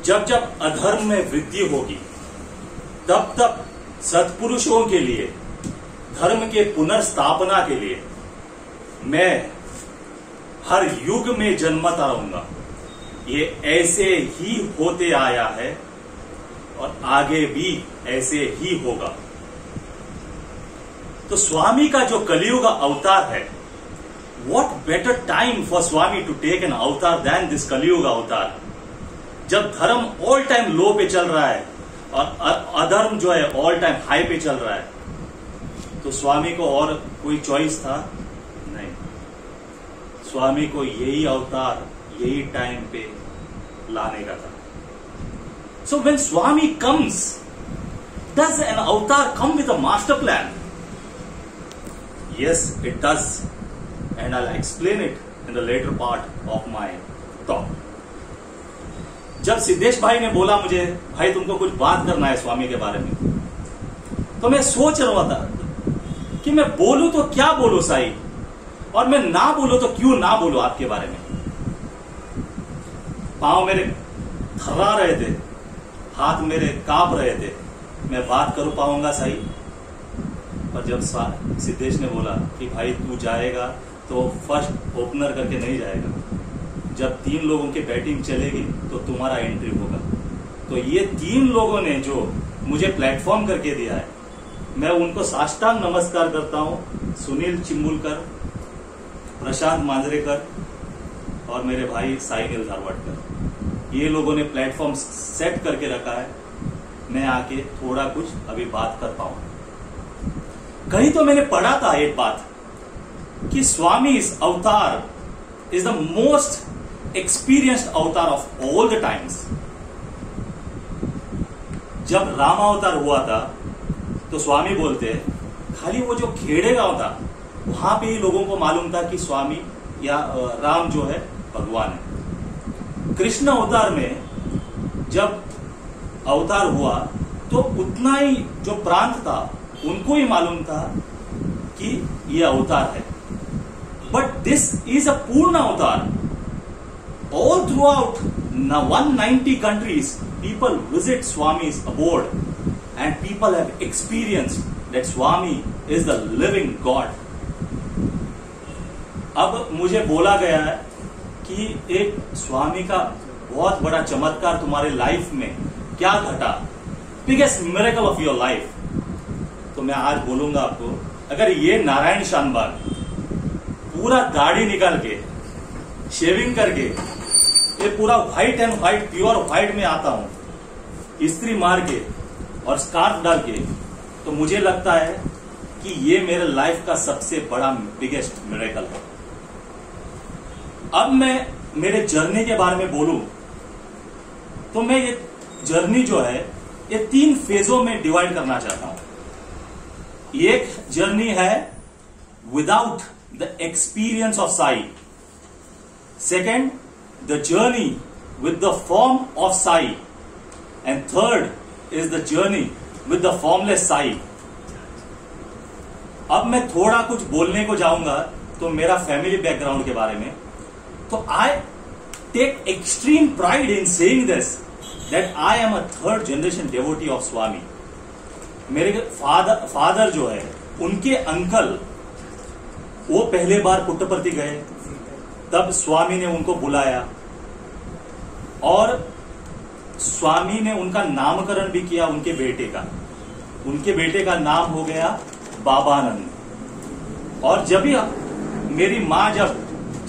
जब जब अधर्म में वृद्धि होगी तब तब सत्पुरुषों के लिए, धर्म के पुनर्स्थापना के लिए मैं हर युग में जन्मता रहूंगा। ये ऐसे ही होते आया है और आगे भी ऐसे ही होगा। तो स्वामी का जो कलियुग अवतार है, what better time for Swami to take an avatar than this कलियुग अवतार, जब धर्म ऑल टाइम लो पे चल रहा है और अधर्म जो है ऑल टाइम हाई पे चल रहा है। तो स्वामी को और कोई चॉइस था नहीं, स्वामी को यही अवतार यही टाइम पे लाने का था। So when Swami comes, does an avatar come with a master plan? Yes, it does, and I'll explain it in the later part of my talk. जब सिद्धेश भाई ने बोला मुझे, भाई तुमको कुछ बात करना है स्वामी के बारे में, तो मैं सोच रहा था कि मैं बोलूं तो क्या बोलूं साईं, और मैं ना बोलूं तो क्यों ना बोलूं आपके बारे में। पांव मेरे थर्रा रहे थे, हाथ मेरे कांप रहे थे, मैं बात कर पाऊंगा साईं? पर जब सिद्धेश ने बोला कि भाई तू जाएगा तो फर्स्ट ओपनर करके नहीं जाएगा, जब 3 लोगों की बैटिंग चलेगी तो तुम्हारा एंट्री होगा। तो ये 3 लोगों ने जो मुझे प्लेटफॉर्म करके दिया है, मैं उनको साष्टांग नमस्कार करता हूं। सुनील चिंबुलकर, प्रशांत मांजरेकर और मेरे भाई साइनिल धारवाडकर, ये लोगों ने प्लेटफॉर्म सेट करके रखा है, मैं आके थोड़ा कुछ अभी बात कर पाऊं। कहीं तो मैंने पढ़ा था एक बात कि स्वामी इस अवतार इज द मोस्ट एक्सपीरियंस्ड अवतार ऑफ ऑल द टाइम्स। जब राम अवतार हुआ था तो स्वामी बोलते खाली वो जो खेड़े गांव था वहां पे ही लोगों को मालूम था कि स्वामी या राम जो है भगवान है। कृष्ण अवतार में जब अवतार हुआ तो उतना ही जो प्रांत था उनको ही मालूम था कि यह अवतार है। बट दिस इज अ पूर्ण अवतार। All through out 190 countries people visit Swami's abode and people have experienced that Swami is the living God. अब मुझे बोला गया है कि एक स्वामी का बहुत बड़ा चमत्कार तुम्हारे लाइफ में क्या घटा, biggest miracle of your life. तो मैं आज बोलूंगा आपको, अगर ये नारायण शानबाग पूरा दाढ़ी निकाल के शेविंग करके ये पूरा white and white pure white में आता हूं, इस्त्री मार के और स्कार्फ डाल के, तो मुझे लगता है कि ये मेरे लाइफ का सबसे बड़ा बिगेस्ट मिरेकल है। अब मैं मेरे जर्नी के बारे में बोलूं तो मैं ये जर्नी जो है ये 3 फेजों में डिवाइड करना चाहता हूं। एक जर्नी है without the experience of Sai, second the journey with the form of Sai, and third is the journey with the formless Sai. अब मैं थोड़ा कुछ बोलने को जाऊंगा तो मेरा फैमिली बैकग्राउंड के बारे में, तो I take extreme pride in saying this that I am a 3rd generation devotee of Swami. मेरे फादर जो है, उनके अंकल वो पहले बार पुट्टपर्ती गए, तब स्वामी ने उनको बुलाया और स्वामी ने उनका नामकरण भी किया उनके बेटे का। उनके बेटे का नाम हो गया बाबानंद। और जब भी मेरी माँ जब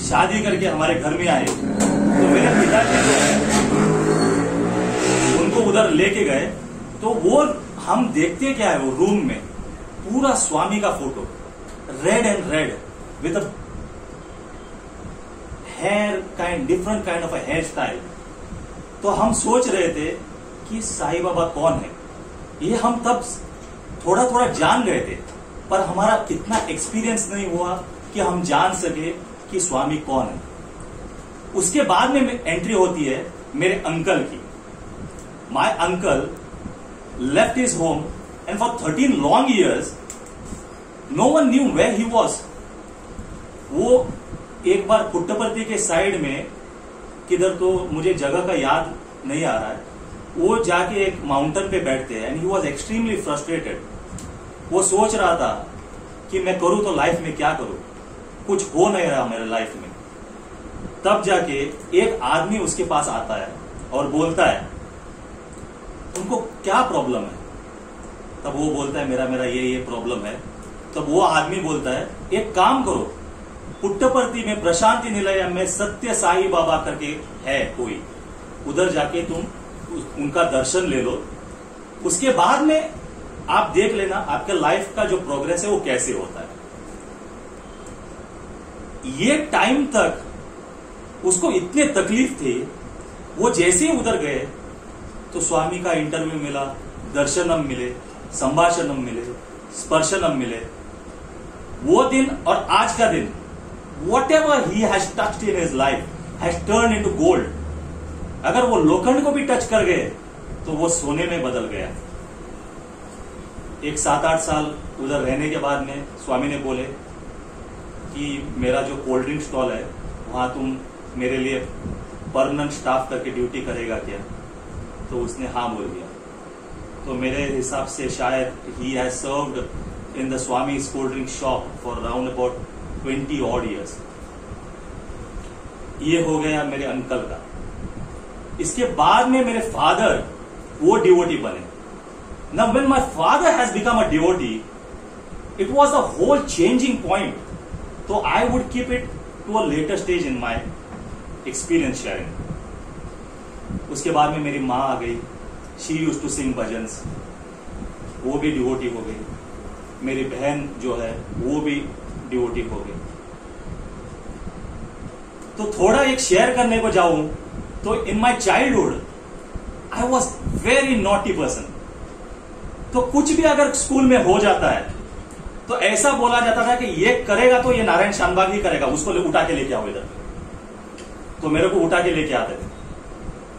शादी करके हमारे घर में आए तो मेरे पिताजी जो है उनको उधर लेके गए, तो वो हम देखते क्या है, वो रूम में पूरा स्वामी का photo, red and red with a hair kind, different kind of a hair style. तो हम सोच रहे थे कि साईं बाबा कौन है। ये हम तब थोड़ा थोड़ा जान गए थे, पर हमारा इतना एक्सपीरियंस नहीं हुआ कि हम जान सके कि स्वामी कौन है। उसके बाद में एंट्री होती है मेरे अंकल की। My uncle left his home and for 13 long years no one knew where he was. वो एक बार पुट्टपर्ती के साइड में किधर, तो मुझे जगह का याद नहीं आ रहा है, वो जाके एक माउंटेन पे बैठते हैं and he was extremely frustrated. वो सोच रहा था कि मैं करूं तो लाइफ में क्या करूं, कुछ हो नहीं रहा मेरे लाइफ में। तब जाके एक आदमी उसके पास आता है और बोलता है तुमको क्या प्रॉब्लम है। तब वो बोलता है मेरा ये प्रॉब्लम है। तब वो आदमी बोलता है एक काम करो, पुट्टपर्ती में प्रशांति निलयम में सत्य साई बाबा करके है कोई, उधर जाके तुम उनका दर्शन ले लो, उसके बाद में आप देख लेना आपके लाइफ का जो प्रोग्रेस है वो कैसे होता है। ये टाइम तक उसको इतने तकलीफ थे, वो जैसे ही उधर गए तो स्वामी का इंटरव्यू मिला, दर्शनम मिले, संभाषणम मिले, स्पर्शनम मिले। वो दिन और आज का दिन, whatever he has touched in his life has turned into gold। अगर वो लोखंड को भी टच कर गए तो वो सोने में बदल गया। एक 7-8 साल उधर रहने के बाद में स्वामी ने बोले कि मेरा जो कोल्ड ड्रिंक स्टॉल है वहां तुम मेरे लिए परमानेंट स्टाफ करके ड्यूटी करेगा क्या। तो उसने हाँ बोल दिया। तो मेरे हिसाब से शायद he has served in the Swami's cold drink shop for around about 20 odd years। ये हो गया मेरे अंकल का। इसके बाद में मेरे फादर वो डिवोटी बने। Now when my father has become a devotee, it was a whole changing point। तो I would keep it to a later stage in my experience sharing। उसके बाद में मेरी माँ आ गई, she used to sing bhajans, वो भी डिवोटी हो गई। मेरी बहन जो है वो भी डिवोटी हो गई। तो थोड़ा एक शेयर करने को जाऊं तो in my childhood I was very naughty person. तो कुछ भी अगर स्कूल में हो जाता है तो ऐसा बोला जाता था कि ये करेगा तो ये नारायण शानबाग ही करेगा, उसको उठा के लेके आओ इधर। तो मेरे को उठा के लेके आते थे।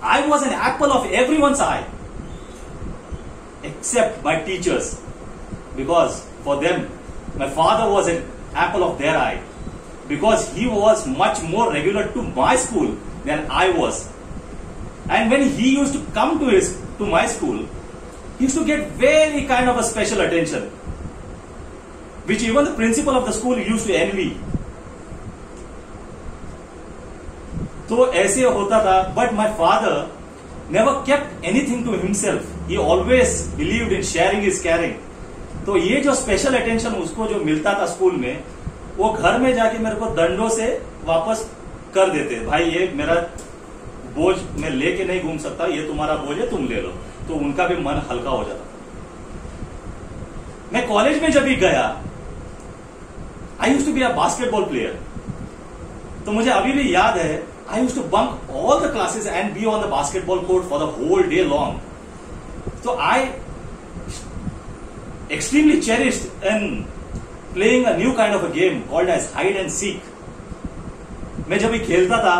I was an apple of everyone's I except my teachers, because for them my father was an apple of their eye, because he was much more regular to my school than I was। And when he used to come to my school, he used to get very kind of a special attention, which even the principal of the school used to envy। तो ऐसे होता था। But my father never kept anything to himself। He always believed in sharing is caring। तो ये जो special attention उसको जो मिलता था स्कूल में, वो घर में जाके मेरे को दंडों से वापस कर देते। भाई ये मेरा बोझ मैं लेके नहीं घूम सकता, ये तुम्हारा बोझ है, तुम ले लो। तो उनका भी मन हल्का हो जाता। मैं कॉलेज में जब भी गया, I used to be a basketball player. तो मुझे अभी भी याद है, I used to bunk all the classes and be on the basketball court for the whole day long. तो I extremely cherished in playing a new kind of a game called as hide and seek। मैं जब भी खेलता था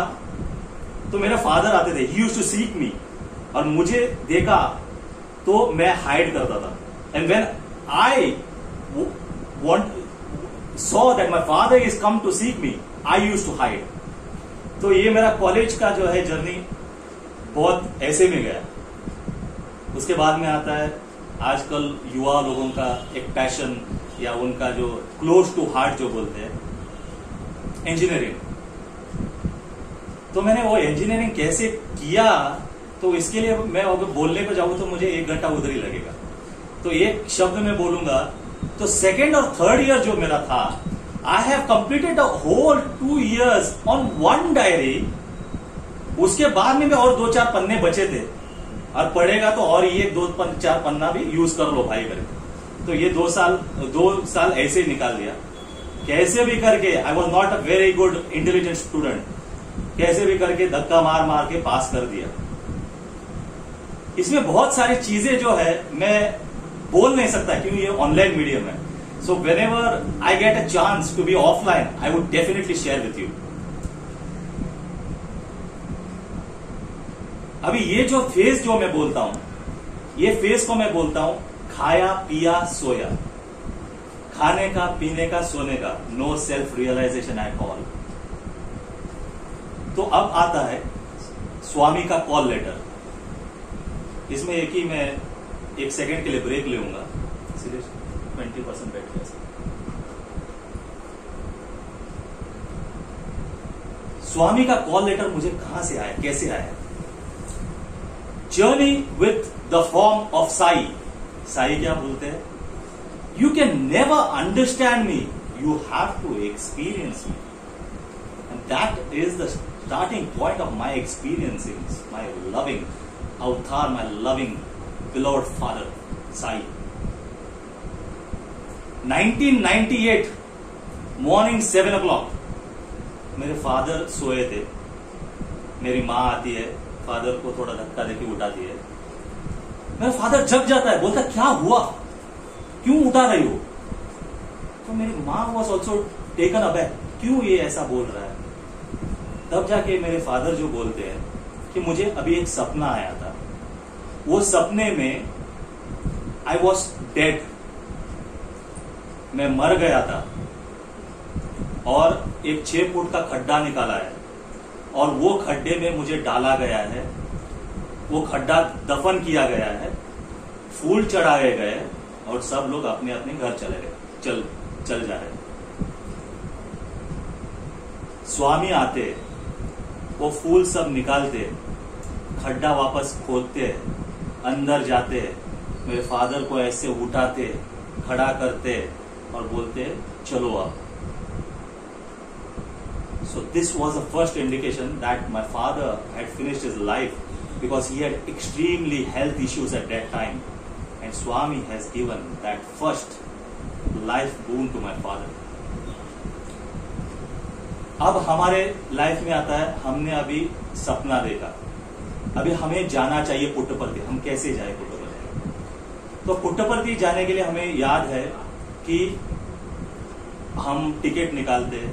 तो मेरे father आते थे, he used to seek me, और मुझे देखा तो मैं हाइड करता था। and when I saw that my father is come to seek me, I used to hide। तो ये मेरा कॉलेज का जो है जर्नी बहुत ऐसे में गया। उसके बाद में आता है आजकल युवा लोगों का एक पैशन या उनका जो क्लोज टू हार्ट जो बोलते हैं, इंजीनियरिंग। तो मैंने वो इंजीनियरिंग कैसे किया, तो इसके लिए मैं अगर बोलने को जाऊं तो मुझे 1 घंटा उधर ही लगेगा। तो एक शब्द में बोलूंगा तो 2nd और 3rd ईयर जो मेरा था, I have completed the whole 2 years on 1 diary. उसके बाद में भी और 2-4 पन्ने बचे थे, और पढ़ेगा तो और ये 2-4 पन्ना भी यूज कर लो भाई करके। तो ये 2 साल ऐसे ही निकाल दिया। कैसे भी करके I was not a very good intelligent student, कैसे भी करके धक्का मार मार के पास कर दिया। इसमें बहुत सारी चीजें जो है मैं बोल नहीं सकता क्योंकि ये ऑनलाइन मीडियम है। So whenever I get a chance to be offline, I would definitely share with you. अभी ये जो फेज जो मैं बोलता हूं, ये फेज को मैं बोलता हूं खाया पिया सोया, खाने का पीने का सोने का, no self realisation at all. तो अब आता है स्वामी का कॉल लेटर। इसमें एक ही मैं 1 सेकेंड के लिए ब्रेक लूंगा, इसलिए 20% बैठ गया। स्वामी का कॉल लेटर मुझे कहां से आया, कैसे आया? Journey with the form of Sai. Sai क्या बोलते हैं? You can never understand me, you have to experience me, and that is the starting point of my experiences, my loving avatar, my loving beloved father Sai. 1998 morning 7 o'clock मेरे father सोए थे, मेरी माँ आती है, फादर को थोड़ा धक्का देके उठाती है, मेरा फादर जग जाता है, बोलता क्या हुआ, क्यों उठा रही हो? तो मेरी माँ वॉज ऑल्सो टेकन अबैक, क्यों ये ऐसा बोल रहा है? तब जाके मेरे फादर जो बोलते हैं कि मुझे अभी एक सपना आया था, वो सपने में आई वॉज डेड, मैं मर गया था, और एक 6 फुट का खड्डा निकाला है, और वो खड्डे में मुझे डाला गया है, वो खड्डा दफन किया गया है, फूल चढ़ाए गए, और सब लोग अपने अपने घर चले गए, चल जा रहे। स्वामी आते, वो फूल सब निकालते, खड्डा वापस खोदते, अंदर जाते, मेरे फादर को ऐसे उठाते, खड़ा करते और बोलते चलो अब। So this was the first indication that my father had finished his life, because he had extremely health issues at that time, and Swami has given that first life boon to my father. अब हमारे life में आता है, हमने अभी सपना देखा, अभी हमें जाना चाहिए पुट्टपर्ती। हम कैसे जाए पुट्टपर्ती? तो पुट्टपर्ती जाने के लिए हमें याद है कि हम टिकट निकालते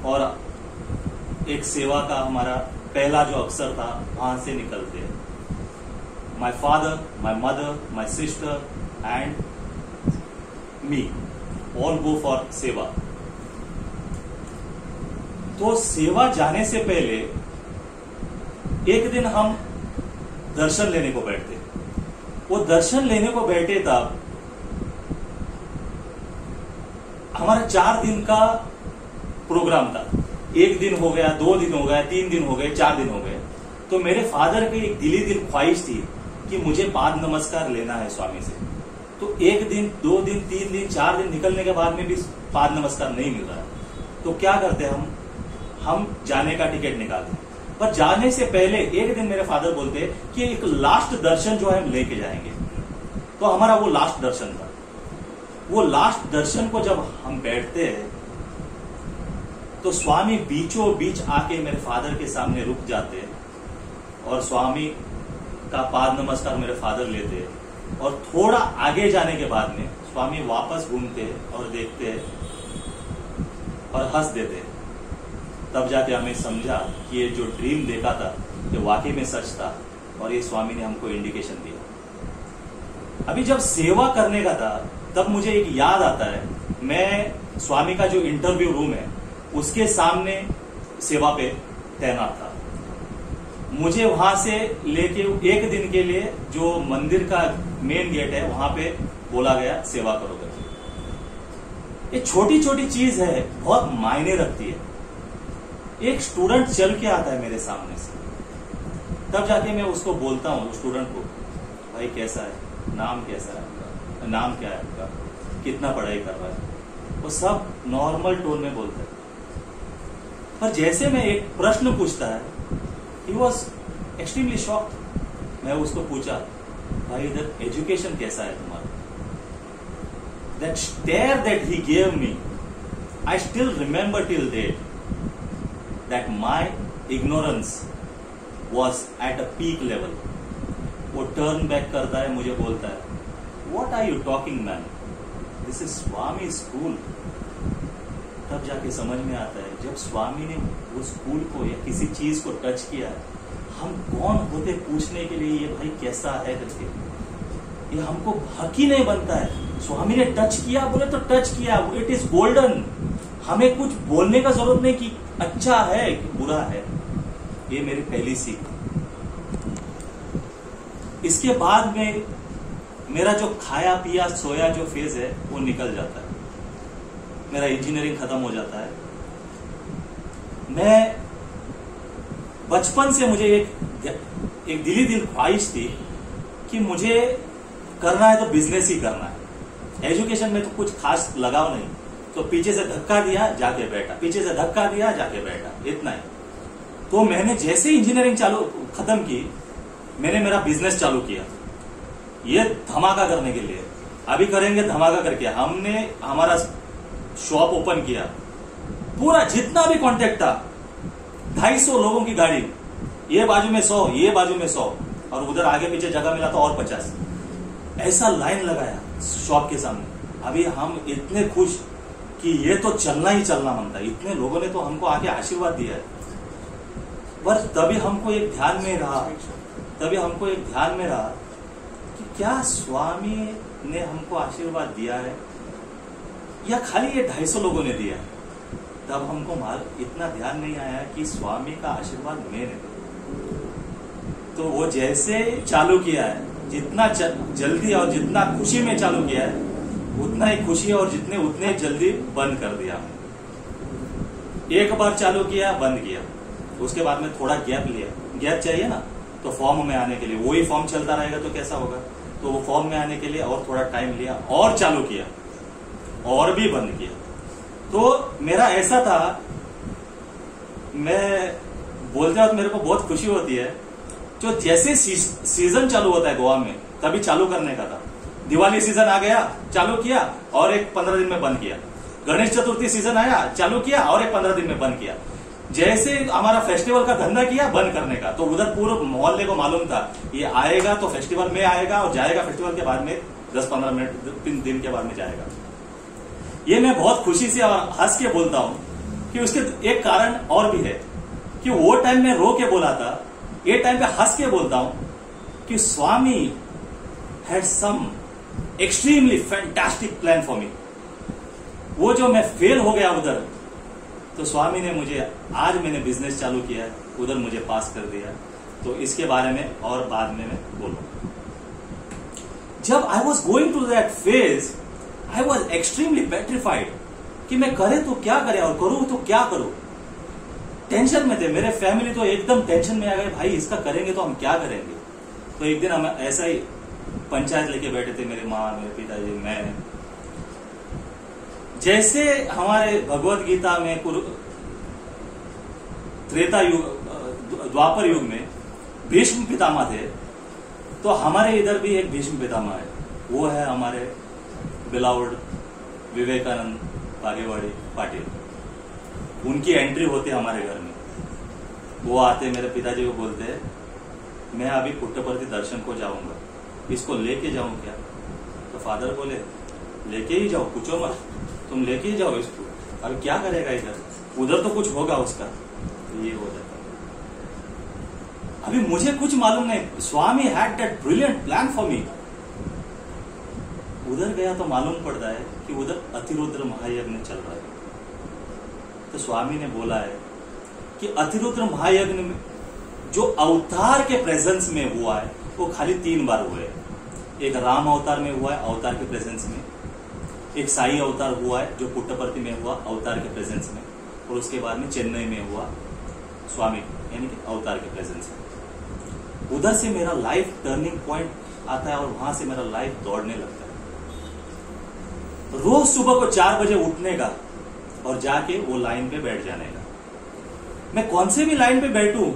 और एक सेवा का हमारा पहला जो अवसर था, वहां से निकलते। My father, my mother, my sister and me all go for सेवा। तो सेवा जाने से पहले एक दिन हम दर्शन लेने को बैठते। वो दर्शन लेने को बैठे तब हमारा 4 दिन का प्रोग्राम था। 1 दिन हो गया, 2 दिन हो गया, 3 दिन हो गए, 4 दिन हो गए। तो मेरे फादर की एक दिली दिल ख्वाहिश थी कि मुझे पाद नमस्कार लेना है स्वामी से। तो 1 दिन, 2 दिन, 3 दिन, 4 दिन निकलने के बाद में भी पाद नमस्कार नहीं मिल रहा है। तो क्या करते हम जाने का टिकट निकालते। पर जाने से पहले एक दिन मेरे फादर बोलते कि एक लास्ट दर्शन जो है हम लेके जाएंगे। तो हमारा वो लास्ट दर्शन था। वो लास्ट दर्शन को जब हम बैठते हैं तो स्वामी बीचों बीच आके मेरे फादर के सामने रुक जाते और स्वामी का पाद नमस्कार मेरे फादर लेते, और थोड़ा आगे जाने के बाद में स्वामी वापस घूमते और देखते और हंस देते। तब जाके हमें समझा कि ये जो ड्रीम देखा था ये वाकई में सच था, और ये स्वामी ने हमको इंडिकेशन दिया। अभी जब सेवा करने का था तब मुझे एक याद आता है, मैं स्वामी का जो इंटरव्यू रूम है उसके सामने सेवा पे तैनात था। मुझे वहां से लेके 1 दिन के लिए जो मंदिर का मेन गेट है वहां पे बोला गया सेवा करो करके। ये छोटी छोटी चीज है, बहुत मायने रखती है। एक स्टूडेंट चल के आता है मेरे सामने से, तब जाके मैं उसको बोलता हूँ स्टूडेंट को, भाई कैसा है, नाम कैसा है आपका, नाम क्या है आपका, कितना पढ़ाई कर रहा है। वो सब नॉर्मल टोन में बोलते हैं। पर जैसे मैं एक प्रश्न पूछता है, ही वॉज एक्सट्रीमली शॉक्ड। मैं उसको पूछा, भाई इधर एजुकेशन कैसा है तुम्हारा? That stare that he gave me, I still remember till date that my ignorance was at a peak level. वो टर्न बैक करता है, मुझे बोलता है, what are you talking man? This is Swami school. तब जाके समझ में आता है, जब स्वामी ने वो स्कूल को या किसी चीज को टच किया, हम कौन होते पूछने के लिए ये भाई कैसा है करके। ये हमको हक ही नहीं बनता है। स्वामी ने टच किया बोले तो टच किया, इट इज गोल्डन। हमें कुछ बोलने का जरूरत नहीं कि अच्छा है कि बुरा है। ये मेरी पहली सीख। इसके बाद में मेरा जो खाया पिया सोया जो फेज है वो निकल जाता है, मेरा इंजीनियरिंग खत्म हो जाता है। मैं बचपन से मुझे एक दिली दिल ख्वाहिश थी कि मुझे करना है तो बिजनेस ही करना है। एजुकेशन में तो कुछ खास लगाव नहीं, तो पीछे से धक्का दिया जाके बैठा, पीछे से धक्का दिया जाके बैठा, इतना ही। तो मैंने जैसे इंजीनियरिंग चालू खत्म की, मैंने मेरा बिजनेस चालू किया, ये धमाका करने के लिए। अभी करेंगे धमाका करके। हमने हमारा शॉप ओपन किया, पूरा जितना भी कांटेक्ट था 250 लोगों की गाड़ी, ये बाजू में 100, ये बाजू में 100, और उधर आगे पीछे जगह मिला तो और 50, ऐसा लाइन लगाया शॉप के सामने। अभी हम इतने खुश कि ये तो चलना ही चलना बनता है। इतने लोगों ने तो हमको आके आशीर्वाद दिया है। पर तभी हमको एक ध्यान में रहा कि क्या स्वामी ने हमको आशीर्वाद दिया है या खाली ये 250 लोगों ने दिया है। तब हमको इतना ध्यान नहीं आया कि स्वामी का आशीर्वाद मैंने दिया। तो वो जैसे चालू किया है, जितना जल्दी और जितना खुशी में चालू किया है, उतना ही खुशी और उतने जल्दी बंद कर दिया। एक बार चालू किया, बंद किया, उसके बाद में थोड़ा गैप लिया। गैप चाहिए ना, तो फॉर्म में आने के लिए, वही फॉर्म चलता रहेगा तो कैसा होगा, तो वो फॉर्म में आने के लिए और थोड़ा टाइम लिया, और चालू किया, और भी बंद किया। तो मेरा ऐसा था, मैं बोलते वक्त मेरे को बहुत खुशी होती है, जो जैसे सीजन चालू होता है गोवा में, तभी चालू करने का था। दिवाली सीजन आ गया, चालू किया और एक 15 दिन में बंद किया। गणेश चतुर्थी सीजन आया, चालू किया और एक 15 दिन में बंद किया। जैसे हमारा फेस्टिवल का धंधा किया बंद करने का, तो उधर पूरे मोहल्ले को मालूम था ये आएगा तो फेस्टिवल में आएगा और जाएगा फेस्टिवल के बाद में 10-15 मिनट 3 दिन के बाद में जाएगा। ये मैं बहुत खुशी से और हंस के बोलता हूं कि उसके एक कारण और भी है कि वो टाइम में रो के बोला था, ये टाइम पे हंस के बोलता हूं कि Swami had some extremely fantastic plan for me. वो जो मैं फेल हो गया उधर, तो स्वामी ने मुझे, आज मैंने बिजनेस चालू किया है, उधर मुझे पास कर दिया। तो इसके बारे में और बाद में मैं बोलूंगा। जब I was going to that phase, I was extremely petrified कि मैं करे तो क्या करे और करूं तो क्या करूं। टेंशन में थे, मेरे फैमिली तो एकदम टेंशन में आ गए, भाई इसका करेंगे तो हम क्या करेंगे। तो एक दिन हम ऐसा ही पंचायत लेके बैठे थे, मेरे माँ, मेरे पिताजी, मैं। जैसे हमारे भगवत गीता में त्रेता युग, द्वापर युग में भीष्म पितामह थे, तो हमारे इधर भी एक भीष्म पितामह है। वो है हमारे बिलावड विवेकानंद बागेवाड़ी पाटिल। उनकी एंट्री होती है हमारे घर में। वो आते, मेरे पिताजी को बोलते हैं, मैं अभी पुट्टपर्ती दर्शन को जाऊंगा, इसको लेके जाऊं क्या। तो फादर बोले, लेके ही जाओ, पूछो मत, तुम लेके ही जाओ इसको, अभी क्या करेगा इधर, उधर तो कुछ होगा उसका। तो ये हो जाता। अभी मुझे कुछ मालूम नहीं, Swami had that brilliant plan for me. उधर गया तो मालूम पड़ता है कि उधर अतिरुद्र महायज्ञ चल रहा है। तो स्वामी ने बोला है कि अतिरुद्र महायज्ञ में जो अवतार के प्रेजेंस में हुआ है वो खाली 3 बार हुए। एक राम अवतार में हुआ है, अवतार के प्रेजेंस में। एक साई अवतार हुआ है जो पुट्टपर्ती में हुआ, अवतार के प्रेजेंस में। और उसके बाद में चेन्नई में हुआ, स्वामी यानी कि अवतार के प्रेजेंस में। उधर से मेरा लाइफ टर्निंग पॉइंट आता है और वहां से मेरा लाइफ दौड़ने लगता है। रोज सुबह को 4 बजे उठने का और जाके वो लाइन पे बैठ जाने का। मैं कौन से भी लाइन पे बैठूं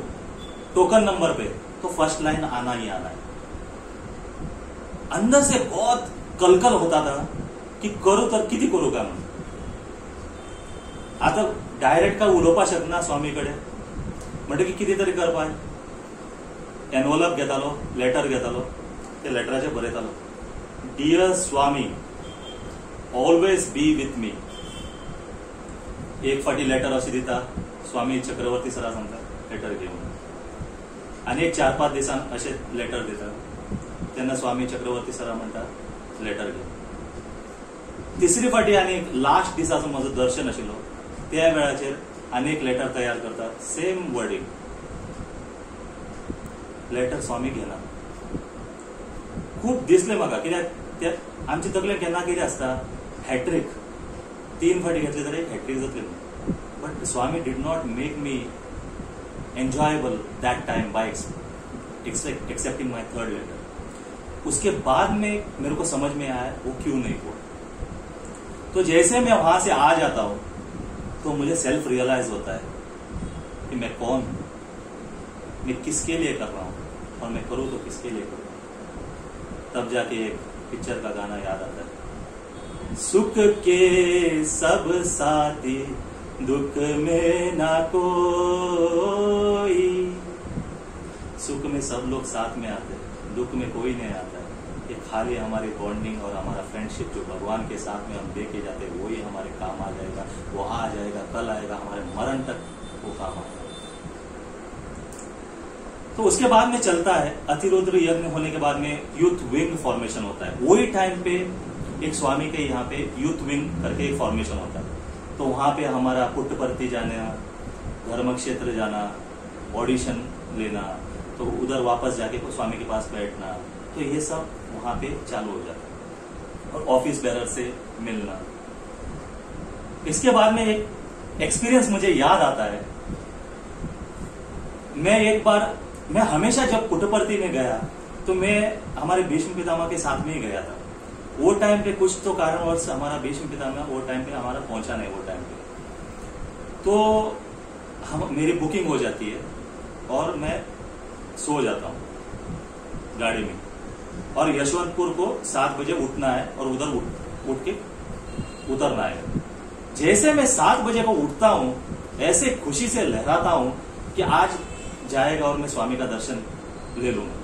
टोकन नंबर पे, तो फर्स्ट लाइन आना ही आना है। अंदर से बहुत कलकल होता था की करू तर किती करू का म्हणून। आता डायरेक्ट का उलोवपा शकना स्वामीकडे, म्हणजे की कितीतरी करपाय। एनवलप घेतालो, लेटर घेतालो, ते लेटराचे बरयतालो, dear Swami always be with me. एक फाटी लेटर अशी दिता, स्वामी चक्रवर्ती सरा सांगता लेटर घेऊन। आणि एक 4-5 दिसान असे लेटर दिता, त्यांना स्वामी चक्रवर्ती सरा म्हणता लेटर घेऊन। तिसरी फाटी आणि लास्ट दिसाचं माझं दर्शन आशिल्लो, त्या वेळाचेर अनेक लेटर तयार करतात, सेम वर्डिंग। लेटर स्वामी घेना, खूप दिसले म्हाका, कित्याक ते आमचे तकलेन केन्ना कितें आसता, हॅट्रिक 3 फाटी घेतले जाल्यार एक हॅट्रिक जातली. But Swami did not make me enjoyable that time by accepting my 3rd letter. उसके बाद में मेरे को समझ में आया वो क्यों नहीं हुआ. तो जैसे मैं वहां से आ जाता हूं तो मुझे सेल्फ रियलाइज होता है कि मैं कौन हूं, मैं किसके लिए कर रहा हूं और मैं करूं तो किसके लिए करूं. तब जाके एक पिक्चर का गाना याद आता है, सुख के सब साथी दुख में ना कोई. सुख में सब लोग साथ में आते हैं, दुख में कोई नहीं आता है. ये खाली हमारी बॉन्डिंग और हमारा फ्रेंडशिप जो भगवान के साथ में हम लेके जाते हैं वही हमारे काम आ जाएगा. वो आ जाएगा, कल आएगा, हमारे मरण तक वो काम आएगा. तो उसके बाद में चलता है अतिरुद्र यज्ञ होने के बाद में यूथ विंग फॉर्मेशन होता है. वही टाइम पे एक स्वामी के यहाँ पे यूथ विंग करके एक फॉर्मेशन होता है. तो वहां पे हमारा पुट्टपर्ती जाना, धर्म क्षेत्र जाना, ऑडिशन लेना, तो उधर वापस जाके स्वामी के पास बैठना, तो ये सब वहां पे चालू हो जाता है. और ऑफिस बेरर से मिलना. इसके बाद में एक एक्सपीरियंस मुझे याद आता है. मैं हमेशा जब पुट्टपर्ती में गया तो मैं हमारे भीष्म पितामह के साथ में ही गया था. वो टाइम पे कुछ तो कारणवश हमारा भीष्म पितामह वो टाइम पे हमारा पहुंचा नहीं. वो टाइम पे तो मेरी बुकिंग हो जाती है और मैं सो जाता हूं गाड़ी में. और यशवंतपुर को 7 बजे उठना है और उधर उठ के उतरना है. जैसे मैं 7 बजे को उठता हूं ऐसे खुशी से लहराता हूं कि आज जाएगा और मैं स्वामी का दर्शन ले लूंगा.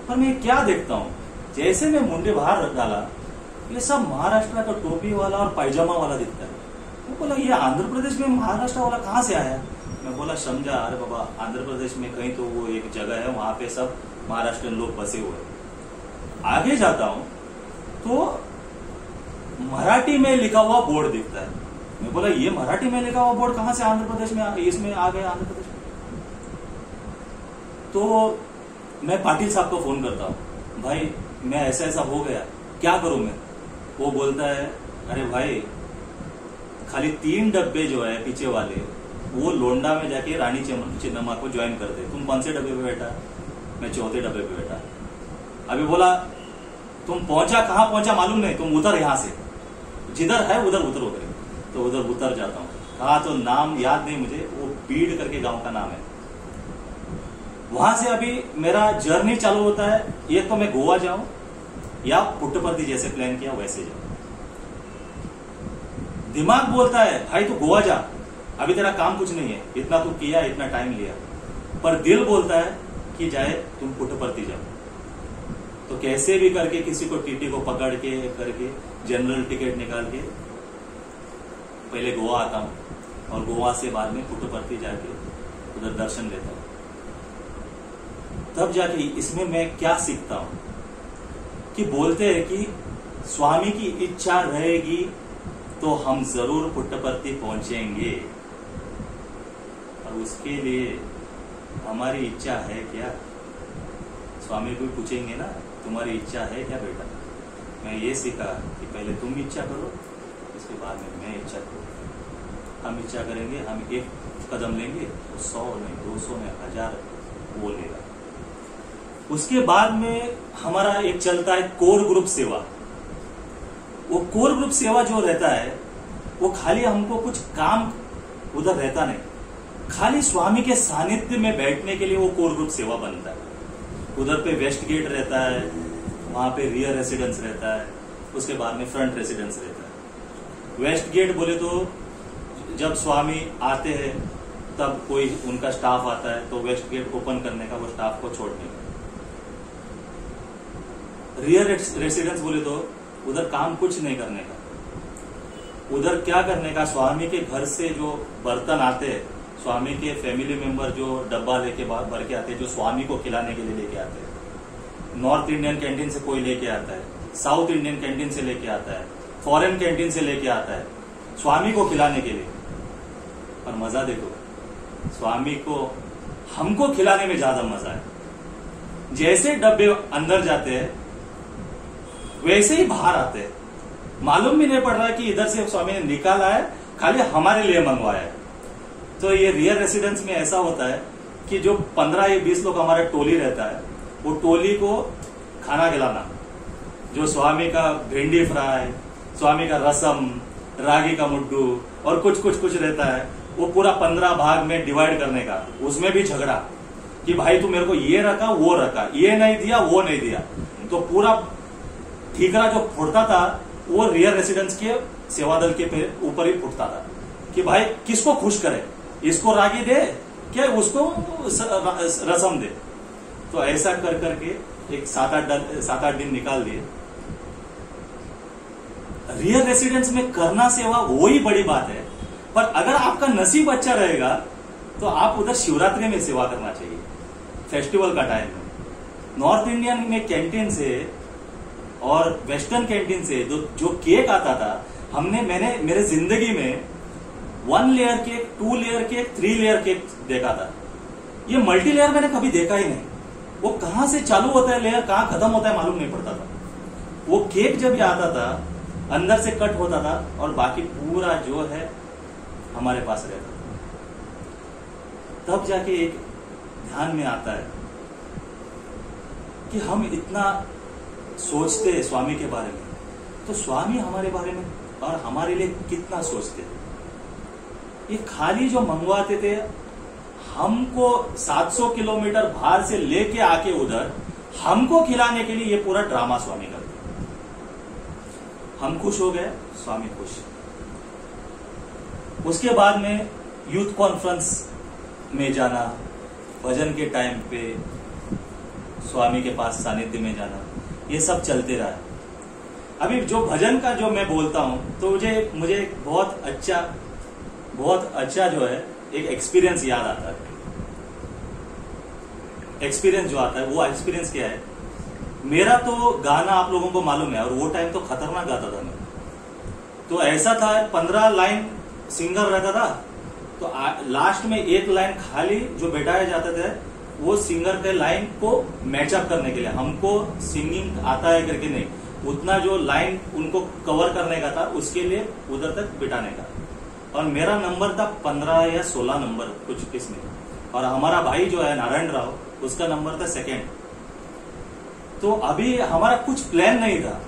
पर मैं क्या देखता हूं, जैसे मैं मुंडे बाहर रख डाला ये सब महाराष्ट्र का टोपी वाला और पायजामा वाला दिखता है. मैं बोला ये आंध्र प्रदेश में महाराष्ट्र वाला कहां से आया. मैं बोला समझा, अरे बाबा आंध्र प्रदेश में कहीं तो वो एक जगह है वहां पे सब महाराष्ट्रियन लोग बसे हुए. आगे जाता हूं तो मराठी में लिखा हुआ बोर्ड दिखता है. मैं बोला ये मराठी में लिखा हुआ बोर्ड कहां से आंध्र प्रदेश में इसमें आ गया आंध्र प्रदेश में. तो मैं पाटिल साहब को फोन करता हूं, भाई मैं ऐसा ऐसा हो गया, क्या करूं मैं. वो बोलता है अरे भाई खाली 3 डब्बे जो है पीछे वाले वो लोंडा में जाके रानी चिन्नम्मा को ज्वाइन कर दे. तुम कौन से डब्बे पे बैठा. मैं 4थे डब्बे पे बैठा. अभी बोला तुम पहुंचा, कहां पहुंचा मालूम नहीं, तुम उतर यहां से, जिधर है उधर उतरो. तो उधर उतर जाता हूं. कहा तो नाम याद नहीं मुझे, वो बीड़ करके गांव का नाम है. वहां से अभी मेरा जर्नी चालू होता है. एक तो मैं गोवा जाऊं या पुट्टपर्ती जैसे प्लान किया वैसे जाऊं. दिमाग बोलता है भाई तू गोवा जा, अभी तेरा काम कुछ नहीं है, इतना तू किया, इतना टाइम लिया. पर दिल बोलता है कि जाए तुम पुट्टपर्ती जाओ. तो कैसे भी करके किसी को टीटी को पकड़ के करके जनरल टिकट निकाल के पहले गोवा आता हूं और गोवा से बाद में पुट्टपर्ती जाके उधर दर्शन लेता हूं. तब जाके इसमें मैं क्या सीखता हूं कि बोलते हैं कि स्वामी की इच्छा रहेगी तो हम जरूर पुट्टपर्ती पहुंचेंगे. और उसके लिए हमारी इच्छा है क्या. स्वामी को पूछेंगे ना तुम्हारी इच्छा है क्या बेटा. मैं ये सीखा कि पहले तुम इच्छा करो, इसके बाद में मैं इच्छा करूं. हम इच्छा करेंगे, हम एक कदम लेंगे तो 100 नहीं, 200 नहीं, 1000 वो लेगा. उसके बाद में हमारा एक चलता है कोर ग्रुप सेवा. वो कोर ग्रुप सेवा जो रहता है वो खाली हमको कुछ काम उधर रहता नहीं, खाली स्वामी के सानिध्य में बैठने के लिए वो कोर ग्रुप सेवा बनता है. उधर पे वेस्ट गेट रहता है, वहां पे रियर रेसिडेंस रहता है, उसके बाद में फ्रंट रेसिडेंस रहता है. वेस्ट गेट बोले तो जब स्वामी आते हैं तब कोई उनका स्टाफ आता है तो वेस्ट गेट ओपन करने का, वो स्टाफ को छोड़ने का. रियर रेसिडेंस बोले तो उधर काम कुछ नहीं करने का. उधर क्या करने का, स्वामी के घर से जो बर्तन आते हैं, स्वामी के फैमिली मेंबर जो डब्बा लेके भर के आते हैं, जो स्वामी को खिलाने के लिए लेके आते हैं. नॉर्थ इंडियन कैंटीन से कोई लेके आता है, साउथ इंडियन कैंटीन से लेके आता है, फॉरेन कैंटीन से लेके आता है स्वामी को खिलाने के लिए. और मजा देखो, स्वामी को हमको खिलाने में ज्यादा मजा है. जैसे डब्बे अंदर जाते हैं वैसे ही बाहर आते हैं। मालूम भी नहीं पड़ रहा कि इधर से स्वामी ने निकाला है, खाली हमारे लिए मंगवाया है। तो ये रियल रेसिडेंस में ऐसा होता है कि जो 15 या 20 लोग हमारा टोली रहता है, वो टोली को खाना खिलाना, जो स्वामी का भिंडी फ्राई, स्वामी का रसम, रागी का मुड्डू और कुछ रहता है, वो पूरा 15 भाग में डिवाइड करने का। उसमें भी झगड़ा कि भाई तू मेरे को ये रखा वो रखा, ये नहीं दिया वो नहीं दिया। तो पूरा ठीकरा जो फुटता था वो रियल रेसिडेंस के सेवा दल के ऊपर ही फुटता था कि भाई किसको खुश करे, इसको रागी दे क्या उसको रसम दे। तो ऐसा कर करके एक 7-8 दिन निकाल दिए। रियल रेसिडेंस में करना सेवा वही बड़ी बात है, पर अगर आपका नसीब अच्छा रहेगा तो आप उधर शिवरात्रि में सेवा करना चाहिए, फेस्टिवल का टाइम में। नॉर्थ इंडियन में कैंटीन से और वेस्टर्न कैंटीन से जो केक आता था, मैंने मेरे जिंदगी में 1 layer cake, 2 layer cake, 3 layer cake देखा था। ये मल्टी लेयर मैंने कभी देखा ही नहीं। वो कहां से चालू होता है लेयर, कहां खत्म होता है मालूम नहीं पड़ता था। वो केक जब आता था अंदर से कट होता था और बाकी पूरा जो है हमारे पास रहता था। तब जाके एक ध्यान में आता है कि हम इतना सोचते हैं स्वामी के बारे में, तो स्वामी हमारे बारे में और हमारे लिए कितना सोचते हैं। ये खाली जो मंगवाते थे, हमको 700 किलोमीटर बाहर से लेके आके उधर हमको खिलाने के लिए ये पूरा ड्रामा स्वामी करते। हम खुश हो गए, स्वामी खुश। उसके बाद में यूथ कॉन्फ्रेंस में जाना, भजन के टाइम पे स्वामी के पास सानिध्य में जाना, ये सब चलते रहा। अभी जो भजन का जो मैं बोलता हूं, तो मुझे बहुत अच्छा जो है एक एक्सपीरियंस याद आता है। एक्सपीरियंस जो आता है, वो एक्सपीरियंस क्या है, मेरा तो गाना आप लोगों को मालूम है, और वो टाइम तो खतरनाक गाता था मैं। तो ऐसा था 15 लाइन सिंगर रहता था, तो लास्ट में एक लाइन खाली जो बैठाया जाते थे, वो सिंगर के लाइन को मैचअप करने के लिए, हमको सिंगिंग आता है करके नहीं, उतना जो लाइन उनको कवर करने का था उसके लिए उधर तक बिठाने का। और मेरा नंबर था 15 या 16 नंबर कुछ इसमें, और हमारा भाई जो है नारायण राव, उसका नंबर था 2nd। तो अभी हमारा कुछ प्लान नहीं था,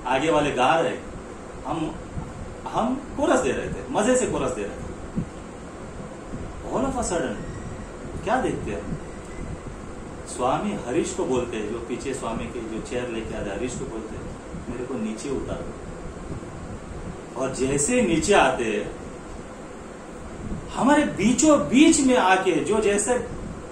आगे वाले गा रहे, हम कोरस दे रहे थे, मजे से कोरस दे रहे थे। ऑल ऑफ अ सडन क्या देखते हैं, स्वामी हरीश को बोलते हैं, जो पीछे स्वामी के जो चेयर लेके आते हरीश को बोलते हैं, मेरे को नीचे उतार दो। और जैसे नीचे आते हैं, हमारे बीचों बीच में आके, जो जैसे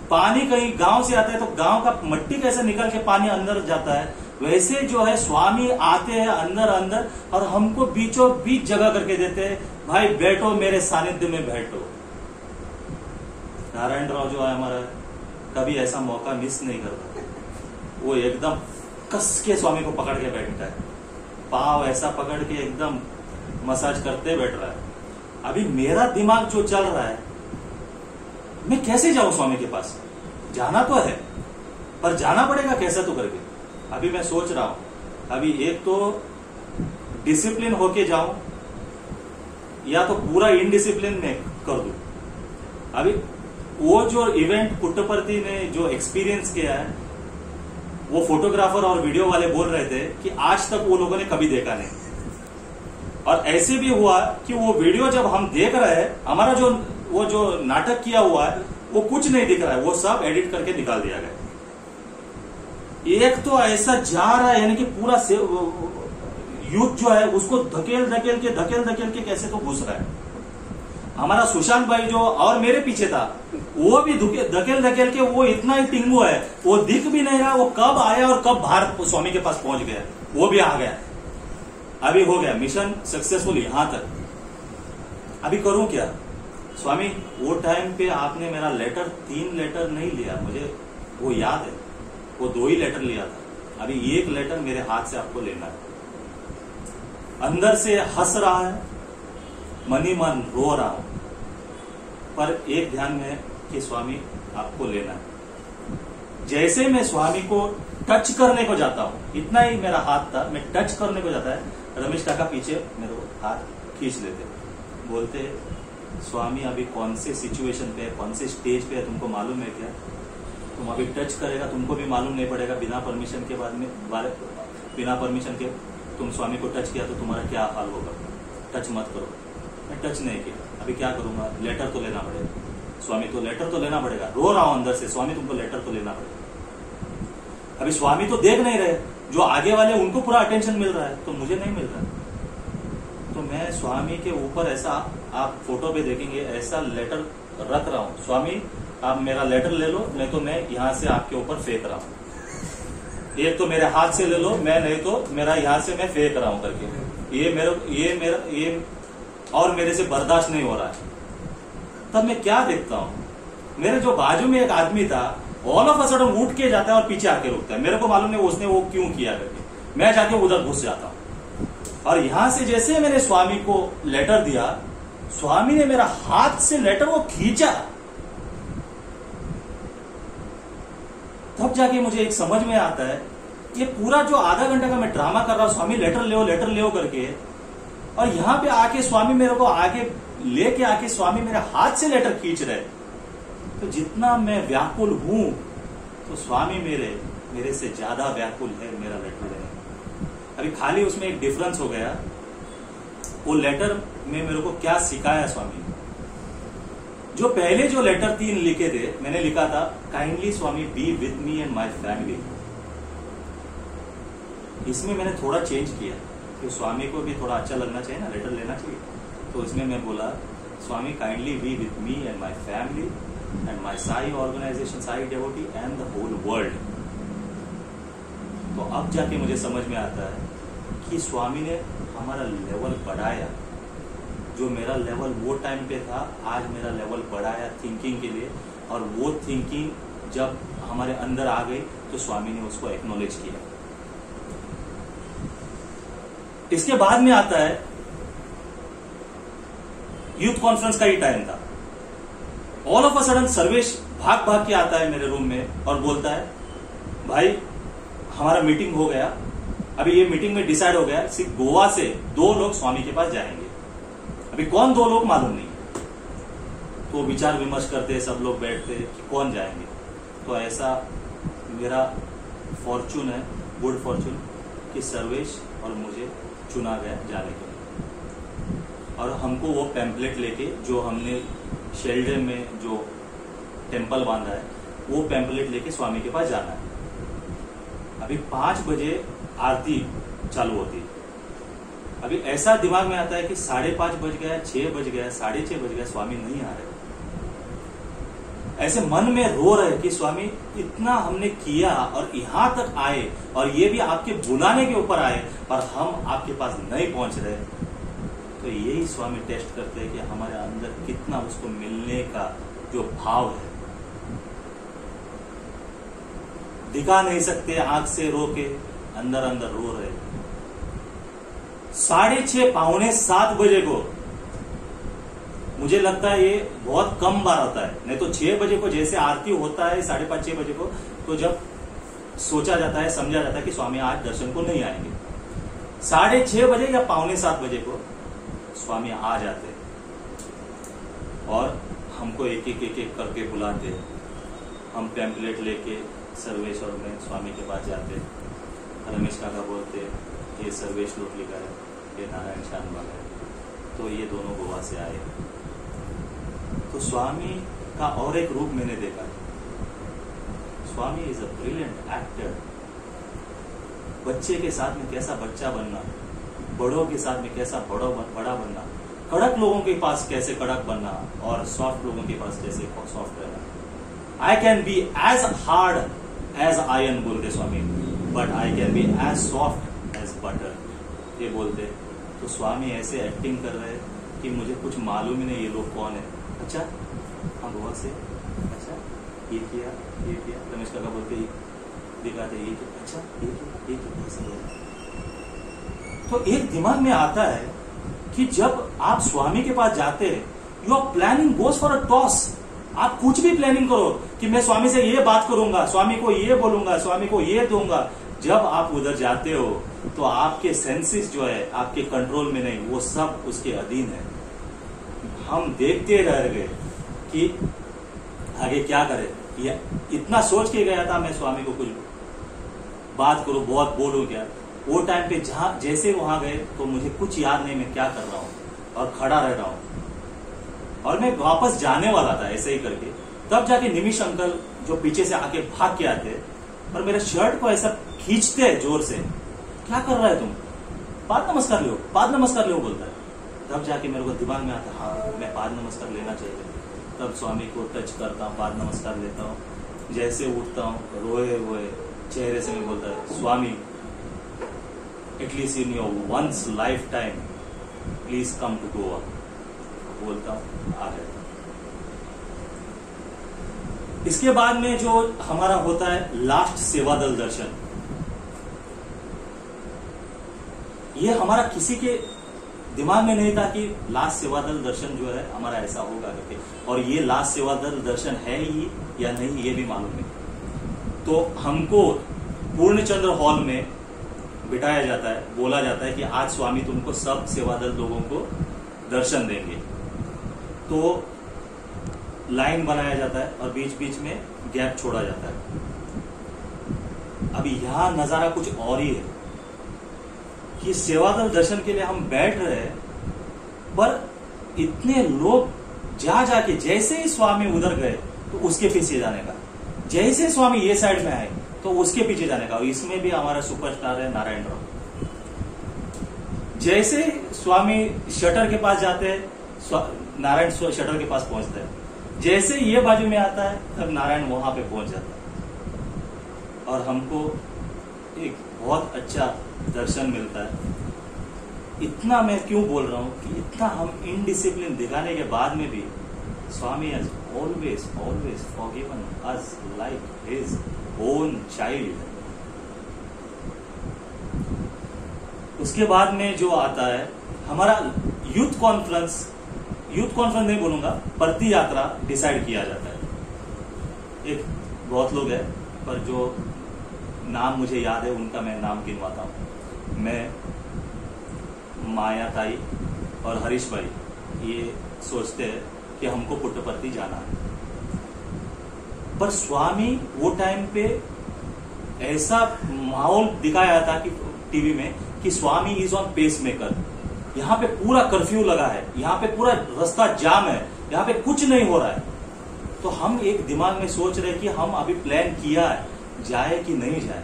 पानी कहीं गांव से आता है तो गांव का मट्टी कैसे निकल के पानी अंदर जाता है, वैसे जो है स्वामी आते हैं अंदर और हमको बीचों बीच जगह करके देते हैं, भाई बैठो मेरे सानिध्य में बैठो। नारायण राव जो है हमारा, कभी ऐसा मौका मिस नहीं करता, वो एकदम कस के स्वामी को पकड़ के बैठता है, पाव ऐसा पकड़ के एकदम मसाज करते बैठ रहा है। अभी मेरा दिमाग जो चल रहा है, मैं कैसे जाऊं स्वामी के पास, जाना तो है पर जाना पड़ेगा कैसे तो करके। अभी मैं सोच रहा हूं, अभी एक तो डिसिप्लिन होके जाऊं या तो पूरा इनडिसिप्लिन में कर दूं। अभी वो जो इवेंट पुट्टपर्ती ने जो एक्सपीरियंस किया है, वो फोटोग्राफर और वीडियो वाले बोल रहे थे कि आज तक वो लोगों ने कभी देखा नहीं। और ऐसे भी हुआ कि वो वीडियो जब हम देख रहे हैं, हमारा वो जो नाटक किया हुआ है वो कुछ नहीं दिख रहा है, वो सब एडिट करके निकाल दिया गया। एक तो ऐसा जा रहा है, यानी कि पूरा यूथ जो है उसको धकेल के कैसे तो घुस रहा है। हमारा सुशांत भाई जो और मेरे पीछे था, वो भी धकेल के वो इतना ही टिंगू है, वो दिख भी नहीं रहा, वो कब आया और कब बाहर स्वामी के पास पहुंच गया, वो भी आ गया। अभी हो गया मिशन सक्सेसफुल यहां तक। अभी करूं क्या स्वामी, वो टाइम पे आपने मेरा लेटर 3 लेटर नहीं लिया, मुझे वो याद है, वो 2 ही लेटर लिया था। अभी 1 लेटर मेरे हाथ से आपको लेना है। अंदर से हंस रहा है, मनी मन रो रहा हूं, पर एक ध्यान में है कि स्वामी आपको लेना है। जैसे मैं स्वामी को टच करने को जाता हूं, इतना ही मेरा हाथ था, मैं टच करने को जाता है, रमेश काका पीछे मेरे को हाथ खींच लेते, बोलते स्वामी अभी कौन से सिचुएशन पे है, कौन से स्टेज पे है, तुमको मालूम है क्या? तुम अभी टच करेगा, तुमको भी मालूम नहीं पड़ेगा, बिना परमिशन के बाद में बिना परमिशन के तुम स्वामी को टच किया तो तुम्हारा क्या हाल होगा। टच मत करो। मैं टच नहीं किया, अभी क्या करूंगा, लेटर तो लेना पड़ेगा, स्वामी तो लेटर तो लेना पड़ेगा। रो रहा हूं अंदर से, स्वामी तुमको लेटर तो लेना पड़ेगा। अभी स्वामी तो देख नहीं रहे, जो आगे वाले उनको पूरा अटेंशन मिल रहा है, तो मुझे नहीं मिल रहा है। तो मैं स्वामी के ऊपर ऐसा, आप फोटो पे देखेंगे, ऐसा लेटर रख रहा हूं, स्वामी आप मेरा लेटर ले लो, नहीं तो मैं यहां से आपके ऊपर फेंक रहा हूं। एक तो मेरे हाथ से ले लो, मैं नहीं तो मेरा यहां से मैं फेंक रहा हूं करके, ये और मेरे से बर्दाश्त नहीं हो रहा है। तब मैं क्या देखता हूं, मेरे जो बाजू में एक आदमी था, ऑल ऑफ अ सडन उठ के जाता है और पीछे आके रुकता है। मेरे को मालूम नहीं उसने वो क्यों किया करके, मैं जाके उधर घुस जाता हूं। और यहां से जैसे मैंने स्वामी को लेटर दिया, स्वामी ने मेरा हाथ से लेटर वो खींचा। तब जाके मुझे एक समझ में आता है, ये पूरा जो आधा घंटा का मैं ड्रामा कर रहा हूं, स्वामी लेटर ले करके, और यहां पे आके स्वामी मेरे को आगे लेके आके स्वामी मेरे हाथ से लेटर खींच रहे। तो जितना मैं व्याकुल हूं, तो स्वामी मेरे से ज्यादा व्याकुल है मेरा लेटर लेने। अभी खाली उसमें एक डिफरेंस हो गया, वो लेटर में मेरे को क्या सिखाया स्वामी ने। जो पहले जो लेटर 3 लिखे थे, मैंने लिखा था kindly Swami B with me and my family. इसमें मैंने थोड़ा चेंज किया कि स्वामी को भी थोड़ा अच्छा लगना चाहिए ना, लेटर लेना चाहिए। तो इसमें मैं बोला Swami kindly be with me and my family and my Sai organization, Sai devotee and the whole world। तो अब जाके मुझे समझ में आता है कि स्वामी ने हमारा लेवल बढ़ाया। जो मेरा लेवल वो टाइम पे था, आज मेरा लेवल बढ़ाया थिंकिंग के लिए, और वो थिंकिंग जब हमारे अंदर आ गई तो स्वामी ने उसको एक्नॉलेज किया। इसके बाद में आता है यूथ कॉन्फ्रेंस का ही टाइम था। All of a sudden Sarvesh भाग के आता है मेरे रूम में और बोलता है भाई हमारा मीटिंग हो गया, अभी ये मीटिंग में डिसाइड हो गया सिर्फ गोवा से 2 लोग स्वामी के पास जाएंगे। अभी कौन 2 लोग मालूम नहीं, तो विचार विमर्श करते, सब लोग बैठते कि कौन जाएंगे। तो ऐसा मेरा फॉर्चून है, गुड फॉर्चून, कि सर्वेश और मुझे चुना गया जाने के लिए। और हमको वो पैम्पलेट लेके, जो हमने शेल्डर में जो टेम्पल बांधा है, वो पैम्पलेट लेके स्वामी के पास जाना है। अभी 5 बजे आरती चालू होती है। अभी ऐसा दिमाग में आता है कि 5:30 बज गया, 6 बज गया, 6:30 बज गया, स्वामी नहीं आ रहे। ऐसे मन में रो रहे कि स्वामी इतना हमने किया और यहां तक आए, और ये भी आपके बुलाने के ऊपर आए, और हम आपके पास नहीं पहुंच रहे। तो यही स्वामी टेस्ट करते हैं कि हमारे अंदर कितना उसको मिलने का जो भाव है। दिखा नहीं सकते, आंख से रो के अंदर अंदर रो रहे। 6:30 पौने 7 बजे को मुझे लगता है ये बहुत कम बार होता है, नहीं तो 6 बजे को जैसे आरती होता है 5:30 6 बजे को, तो जब सोचा जाता है, समझा जाता है कि स्वामी आज दर्शन को नहीं आएंगे, 6:30 बजे या पौने 7 बजे को स्वामी आ जाते और हमको एक एक करके बुलाते। हम पैम्पलेट लेके सर्वेश और मैं स्वामी के पास जाते। रमेश काका बोलते ये सर्वेश लोग लिखा है, ये नारायण शानबाग है, तो ये दोनों गोवा से आए। तो स्वामी का और एक रूप मैंने देखा। स्वामी इज अ ब्रिलियंट एक्टर। बच्चे के साथ में कैसा बच्चा बनना, बड़ों के साथ में कैसा बड़ा बनना, कड़क लोगों के पास कैसे कड़क बनना, और सॉफ्ट लोगों के पास कैसे सॉफ्ट रहना। I can be as hard as iron बोलते Swami, but I can be as soft as butter, ये बोलते। तो स्वामी ऐसे एक्टिंग कर रहे कि मुझे कुछ मालूम ही नहीं ये लोग कौन है। अच्छा हाँ गोवा से, अच्छा ये किया। रमेश काका बोलते दिखाते ये किया, अच्छा ये किया। तो एक दिमाग में आता है कि जब आप स्वामी के पास जाते हैं, you are planning goes for a toss. आप कुछ भी प्लानिंग करो कि मैं स्वामी से ये बात करूंगा, स्वामी को ये बोलूंगा, स्वामी को ये दूंगा, जब आप उधर जाते हो तो आपके सेंसेस जो है आपके कंट्रोल में नहीं, वो सब उसके अधीन है। हम देखते रह गए कि आगे क्या करे। ये इतना सोच के गया था मैं स्वामी को कुछ बात करूं, बहुत बोलूं क्या। वो टाइम पे जहां जैसे वहां गए तो मुझे कुछ याद नहीं मैं क्या कर रहा हूं और खड़ा रह रहा हूं और मैं वापस जाने वाला था ऐसे ही करके। तब जाके निमिष अंकल जो पीछे से आके भाग के आते और मेरे शर्ट को ऐसा खींचते जोर से, क्या कर रहा है तुम, पाद नमस्कार लो, पाद नमस्कार लो बोलता है। तब जाके मेरे को दिमाग में आता, हाँ मैं पाद नमस्कार लेना चाहिए। तब स्वामी को टच करता हूँ, पाद नमस्कार लेता हूँ। जैसे उठता हूँ रोए हुए चेहरे से मैं बोलता है, Swami at least in your once lifetime please come to Goa. बोलता हूँ आ गया। इसके बाद में जो हमारा होता है लास्ट सेवा दल दर्शन, ये हमारा किसी के दिमाग में नहीं था कि लास्ट सेवा दल दर्शन जो है हमारा ऐसा होगा करके, और ये लास्ट सेवा दल दर्शन है ही या नहीं ये भी मालूम नहीं। तो हमको पूर्णचंद्र हॉल में बिठाया जाता है, बोला जाता है कि आज स्वामी तुमको सब सेवा दल लोगों को दर्शन देंगे। तो लाइन बनाया जाता है और बीच बीच में गैप छोड़ा जाता है। अभी यहां नजारा कुछ और ही है कि सेवादल दर्शन के लिए हम बैठ रहे हैं, पर इतने लोग जा जाके जैसे ही स्वामी उधर गए तो उसके पीछे जाने का, जैसे स्वामी ये साइड में आए तो उसके पीछे जाने का। और इसमें भी हमारा सुपरस्टार है नारायण राव। जैसे स्वामी शटर के पास जाते हैं, नारायण शटर के पास पहुंचते हैं। जैसे ये बाजू में आता है तब नारायण वहां पे पहुंच जाता है और हमको एक बहुत अच्छा दर्शन मिलता है। इतना मैं क्यों बोल रहा हूं कि इतना हम इनडिसिप्लिन दिखाने के बाद में भी Swami has always always forgiven us like his own child. उसके बाद में जो आता है हमारा यूथ कॉन्फ्रेंस नहीं बोलूंगा, परती यात्रा डिसाइड किया जाता है। एक बहुत लोग हैं पर जो नाम मुझे याद है उनका मैं नाम गिनवाता हूं। मैं, माया ताई और हरीश भाई ये सोचते हैं कि हमको पुट्टपर्ती जाना है, पर स्वामी वो टाइम पे ऐसा माहौल दिखाया था कि टीवी में कि स्वामी इज ऑन पेस मेकर। यहाँ पे पूरा कर्फ्यू लगा है, यहाँ पे पूरा रास्ता जाम है, यहाँ पे कुछ नहीं हो रहा है। तो हम एक दिमाग में सोच रहे कि हम अभी प्लान किया है जाए कि नहीं जाए।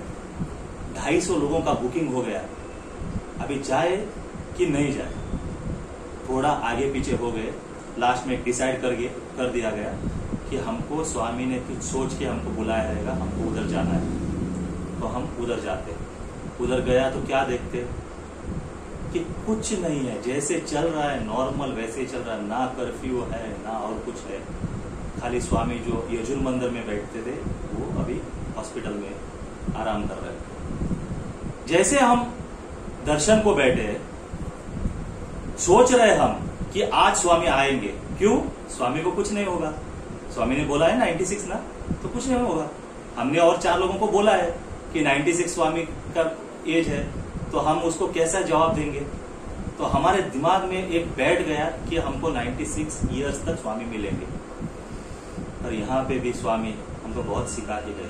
250 लोगों का बुकिंग हो गया, अभी जाए कि नहीं जाए। थोड़ा आगे पीछे हो गए, लास्ट में डिसाइड कर दिया गया कि हमको स्वामी ने कुछ सोच के हमको बुलाया रहेगा, हमको उधर जाना है। तो हम उधर जाते, उधर गया तो क्या देखते कि कुछ नहीं है, जैसे चल रहा है नॉर्मल वैसे ही चल रहा है, ना कर्फ्यू है ना और कुछ है। खाली स्वामी जो यजुर मंदिर में बैठते थे वो अभी हॉस्पिटल में आराम कर रहे थे। जैसे हम दर्शन को बैठे, सोच रहे हम कि आज स्वामी आएंगे, क्यों? स्वामी को कुछ नहीं होगा, स्वामी ने बोला है 96 ना, तो कुछ नहीं होगा। हमने और 4 लोगों को बोला है कि 96 स्वामी का एज है, तो हम उसको कैसा जवाब देंगे। तो हमारे दिमाग में एक बैठ गया कि हमको 96 ईयर्स तक स्वामी मिलेंगे। और यहाँ पे भी स्वामी हमको बहुत सिखा के गए।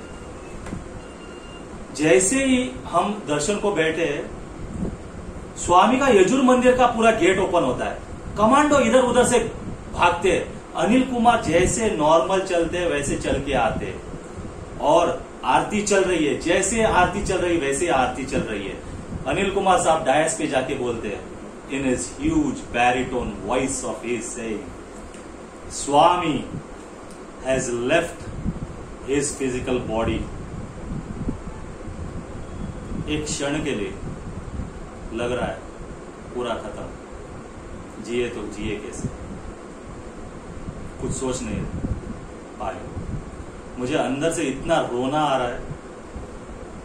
जैसे ही हम दर्शन को बैठे, स्वामी का यजुर मंदिर का पूरा गेट ओपन होता है, कमांडो इधर उधर से भागते, अनिल कुमार जैसे नॉर्मल चलते वैसे चल के आते, और आरती चल रही है, जैसे आरती चल रही वैसे आरती चल रही है। अनिल कुमार साहब डायस पे जाके बोलते हैं in his huge baritone voice of his saying, Swami has left his physical body. एक क्षण के लिए लग रहा है पूरा खत्म, जिए तो जिए कैसे, कुछ सोच नहीं पाए। मुझे अंदर से इतना रोना आ रहा है,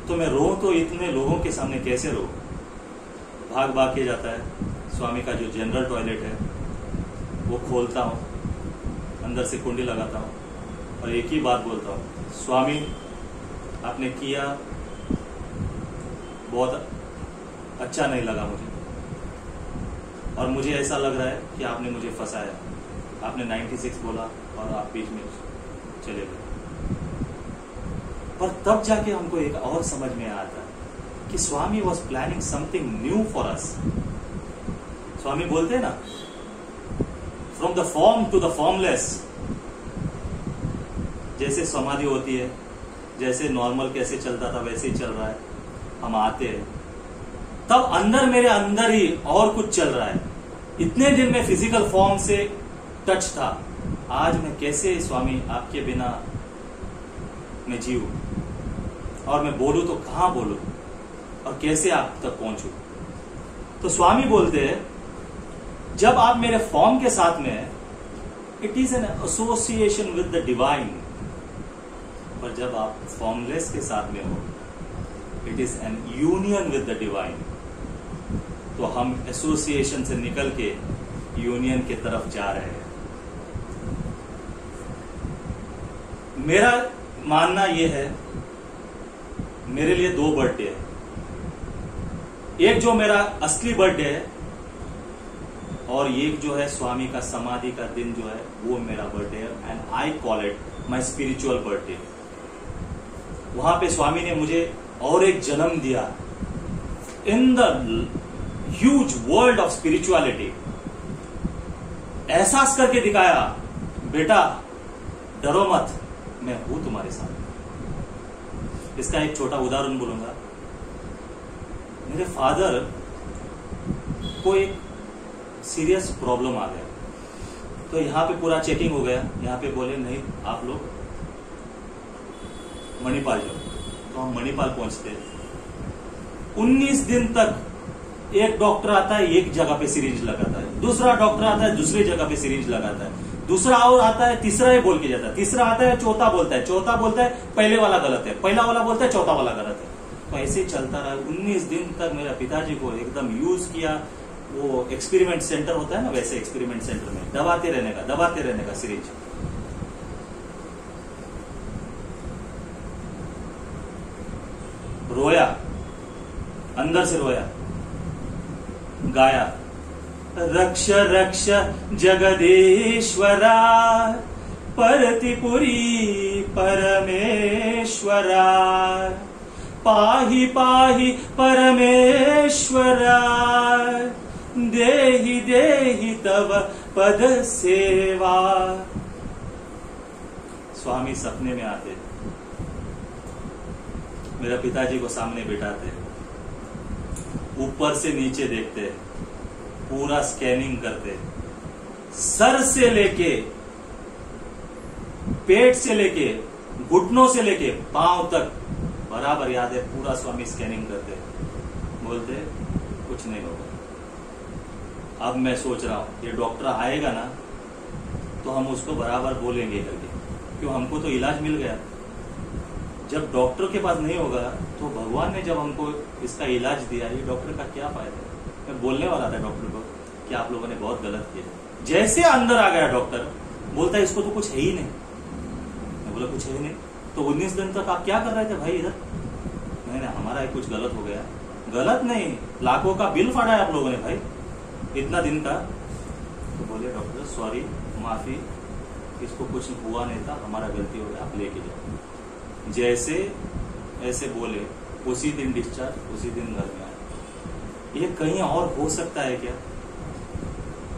तो मैं रो तो इतने लोगों के सामने कैसे रो। भाग भाग के जाता है, स्वामी का जो जनरल टॉयलेट है वो खोलता हूँ, अंदर से कुंडी लगाता हूँ, और एक ही बात बोलता हूँ, स्वामी आपने किया बहुत अच्छा नहीं लगा मुझे, और मुझे ऐसा लग रहा है कि आपने मुझे फंसाया। आपने 96 बोला और आप बीच में चले गए। पर तब जाके हमको एक और समझ में आता है कि Swami was planning something new for us. Swami बोलते हैं ना, from the form to the formless. जैसे समाधि होती है, जैसे नॉर्मल कैसे चलता था वैसे ही चल रहा है, हम आते हैं तब अंदर मेरे अंदर ही और कुछ चल रहा है। इतने दिन में फिजिकल फॉर्म से टच था, आज मैं कैसे स्वामी आपके बिना मैं जीऊं, और मैं बोलूं तो कहां बोलूं और कैसे आप तक पहुंचूं। तो स्वामी बोलते हैं जब आप मेरे फॉर्म के साथ में है, it is an association with the divine, पर जब आप फॉर्मलेस के साथ में हो, it is an union with the divine. तो हम एसोसिएशन से निकल के यूनियन की तरफ जा रहे हैं। मेरा मानना यह है, मेरे लिए 2 बर्थडे है। एक जो मेरा असली बर्थडे है, और एक जो है स्वामी का समाधि का दिन जो है वो मेरा बर्थडे है, and I call it my spiritual birthday. वहां पे स्वामी ने मुझे और एक जन्म दिया in the huge world of spirituality. एहसास करके दिखाया, बेटा डरो मत, मैं हूं तुम्हारे साथ। इसका एक छोटा उदाहरण बोलूंगा। मेरे फादर को एक सीरियस प्रॉब्लम आ गया, तो यहां पे पूरा चेकिंग हो गया। यहां पे बोले नहीं आप लोग मणिपाल जाओ, तो हम मणिपाल पहुंचते। 19 दिन तक एक डॉक्टर आता है, एक जगह पे सिरिंज लगाता है, दूसरा डॉक्टर आता है, दूसरी जगह पे सिरिंज लगाता है, दूसरा और आता है, तीसरा ही बोल के जाता है, तीसरा आता है, चौथा बोलता है, चौथा बोलता है पहले वाला गलत है, पहला वाला बोलता है चौथा वाला गलत है। तो ऐसे ही चलता रहा। 19 दिन तक मेरा पिताजी को एकदम यूज किया। वो एक्सपेरिमेंट सेंटर होता है ना, वैसे एक्सपेरिमेंट सेंटर में दबाते रहने का सिरिंज। रोया, अंदर से रोया, गाया रक्ष रक्ष जगदीश्वरा परतिपुरी परमेश्वरा पाहि पाहि परमेश्वरा देहि देहि तव पद सेवा। स्वामी सपने में आते, मेरे पिताजी को सामने बिठाते, ऊपर से नीचे देखते, पूरा स्कैनिंग करते, सर से लेके पेट से लेके घुटनों से लेके पांव तक बराबर याद है, पूरा स्वामी स्कैनिंग करते, बोलते कुछ नहीं होगा। अब मैं सोच रहा हूं ये डॉक्टर आएगा ना तो हम उसको बराबर बोलेंगे करके, क्यों हमको तो इलाज मिल गया। जब डॉक्टर के पास नहीं होगा तो भगवान ने जब हमको इसका इलाज दिया, ये डॉक्टर का क्या फायदा है। मैं बोलने वाला था डॉक्टर को कि आप लोगों ने बहुत गलत किया। जैसे अंदर आ गया डॉक्टर, बोलता है इसको तो कुछ है ही नहीं। मैं बोला कुछ है नहीं तो 19 दिन तक आप क्या कर रहे थे भाई इधर। नहीं हमारा कुछ गलत हो गया। गलत नहीं, लाखों का बिल फाड़ा है आप लोगों ने भाई इतना दिन का। तो बोले डॉक्टर सॉरी, माफी, इसको कुछ हुआ नहीं था, हमारा गलती हो गया, आप लेके जाओ। जैसे ऐसे बोले उसी दिन डिस्चार्ज, उसी दिन घर में आए। ये कहीं और हो सकता है क्या।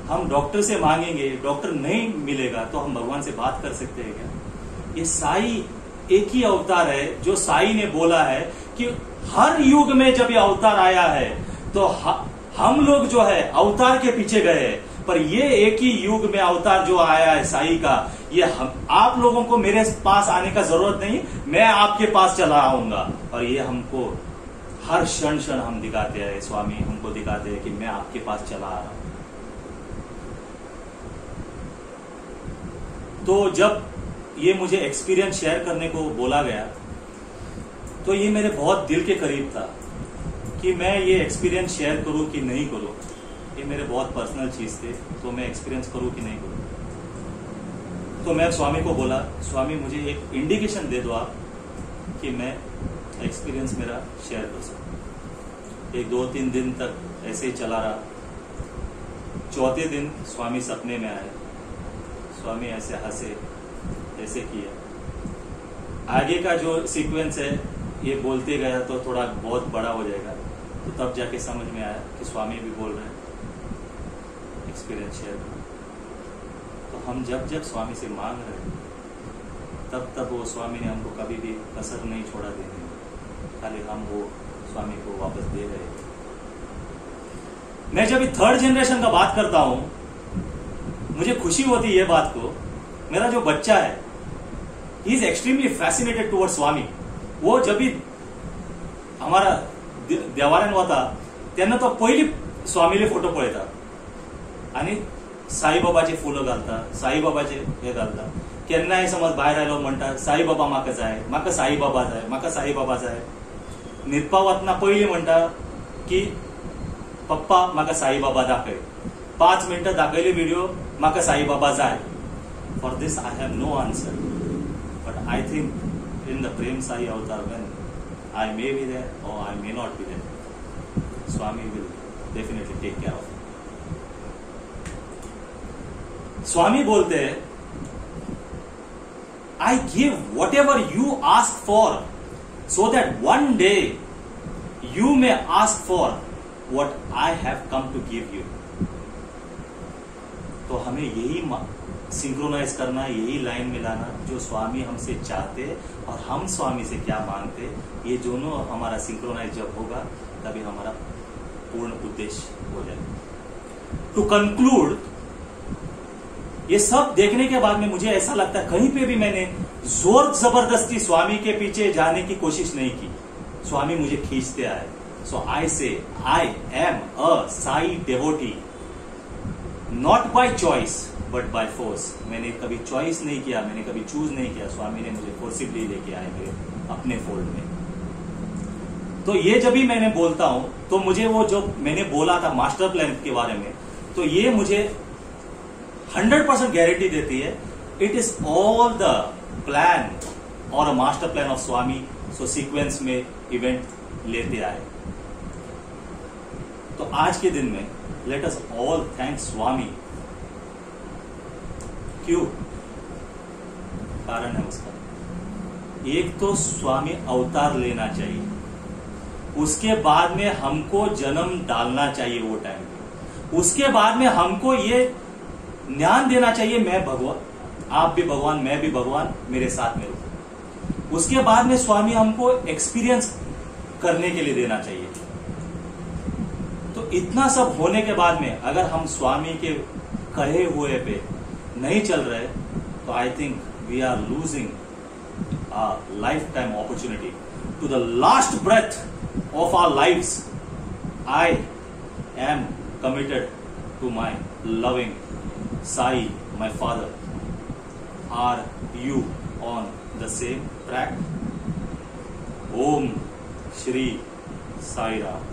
हम डॉक्टर से मांगेंगे, डॉक्टर नहीं मिलेगा तो हम भगवान से बात कर सकते हैं क्या। ये साई एक ही अवतार है, जो साई ने बोला है कि हर युग में जब ये अवतार आया है तो हम लोग जो है अवतार के पीछे गए, पर ये एक ही युग में अवतार जो आया है साई का, ये आप लोगों को मेरे पास आने का जरूरत नहीं, मैं आपके पास चला आऊंगा। और ये हमको हर क्षण क्षण हम दिखाते हैं, स्वामी हमको दिखाते हैं कि मैं आपके पास चला आ रहा हूं। तो जब ये मुझे एक्सपीरियंस शेयर करने को बोला गया तो ये मेरे बहुत दिल के करीब था कि मैं ये एक्सपीरियंस शेयर करूं कि नहीं करूं। ये मेरे बहुत पर्सनल चीज थे, तो मैं एक्सपीरियंस करूं कि नहीं करूं। तो मैं स्वामी को बोला, स्वामी मुझे एक इंडिकेशन दे दो आप कि मैं एक्सपीरियंस मेरा शेयर कर सकूं। एक 2-3 दिन तक ऐसे ही चला रहा। चौथे दिन स्वामी सपने में आए, स्वामी ऐसे हंसे, ऐसे किया। आगे का जो सीक्वेंस है ये बोलते गया तो थोड़ा बहुत बड़ा हो जाएगा, तो तब जाके समझ में आया कि स्वामी भी बोल रहे हैं एक्सपीरियंस शेयर करो। तो हम जब जब स्वामी से मांग रहे हैं तब तब वो स्वामी ने हमको कभी भी कसर नहीं छोड़ा देने में, खाली हम वो स्वामी को वापस दे रहे हैं। मैं जब 3rd जनरेशन का बात करता हूं, मुझे खुशी होती है ये बात को। मेरा जो बच्चा है he is extremely fascinated toward Swami. वो जब भी हमारा देवारण हुआ था त्यांना तो पहिली स्वामीले फोटो पळयता आणि साईबाबाचे फुलं घालता, साईबाबाचे हे घालता। केन्नाय समज भायर आयलो म्हणटा साईबाबा म्हाका जाय, म्हाका साईबाबा जाय, म्हाका साईबाबा जाय। न्हिदपा वतना पयलीं म्हणटा की पप्पा म्हाका साईबाबा दाखय। 5 मिनिटं दाखयली व्हिडिओ, म्हाका साईबाबा जाय। For this I have no answer, but I think in the Prem Sai avatar when I may be there or I may not be there, Swami will definitely take care of it. स्वामी बोलते हैं, I give whatever you ask for so that one day you may ask for what I have come to give you. तो हमें यही synchronise करना, यही line मिलाना जो स्वामी हमसे चाहते और हम स्वामी से क्या मांगते, ये दोनों हमारा सिंक्रोनाइज जब होगा तभी हमारा पूर्ण उद्देश्य हो जाएगा। टू कंक्लूड, ये सब देखने के बाद में मुझे ऐसा लगता है कहीं पे भी मैंने जोर जबरदस्ती स्वामी के पीछे जाने की कोशिश नहीं की। स्वामी मुझे खींचते आए। सो आई से आई am a Sai devotee, not by choice but by force. मैंने कभी चॉइस नहीं किया, मैंने कभी चूज नहीं किया, स्वामी ने मुझे फोर्सिबली लेके आए मेरे अपने फोल्ड में। तो ये जब भी मैंने बोलता हूं तो मुझे वो जो मैंने बोला था मास्टर प्लान के बारे में, तो ये मुझे 100% गारंटी देती है it is all the plan और a master plan of Swami. So sequence में इवेंट लेते आए। तो आज के दिन में let us all thank Swami. क्यों? कारण है उसका। एक तो स्वामी अवतार लेना चाहिए, उसके बाद में हमको जन्म डालना चाहिए वो टाइम पे, उसके बाद में हमको ये ज्ञान देना चाहिए मैं भगवान, आप भी भगवान, मैं भी भगवान, मेरे साथ में रुको। उसके बाद में स्वामी हमको एक्सपीरियंस करने के लिए देना चाहिए। तो इतना सब होने के बाद में अगर हम स्वामी के कहे हुए पे नहीं चल रहे तो I think we are losing a life time opportunity to the last breath of our lives. I am committed to my loving Sai, my father. Are you on the same track? Om Shri Sai Ram.